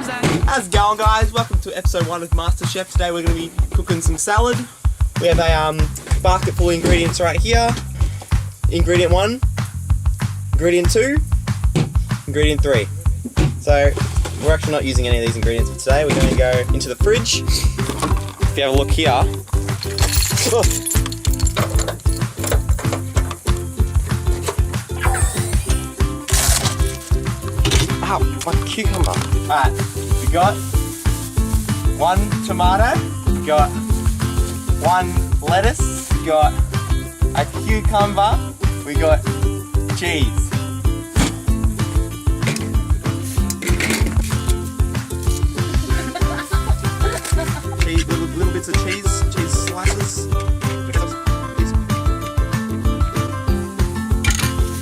How's it going, guys? Welcome to episode 1 of MasterChef. Today we're going to be cooking some salad. We have a basket full of ingredients right here. Ingredient 1, ingredient 2, ingredient 3. So we're actually not using any of these ingredients for today. We're going to go into the fridge. If you have a look here. Ow, my cucumber. Alright, we got 1 tomato, we got 1 lettuce, we got a cucumber, we got cheese. Cheese, little bits of cheese slices.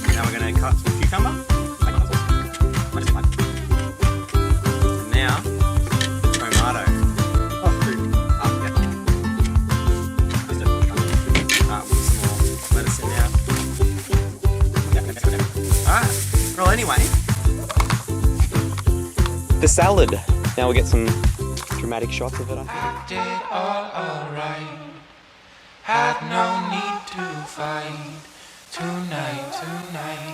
Now we're going to cut some cucumber. Now, tomato. Put some more lettuce in there. Alright, well anyway, the salad. Now we'll get some dramatic shots of it, I think. I did all alright. Had no need to fight tonight.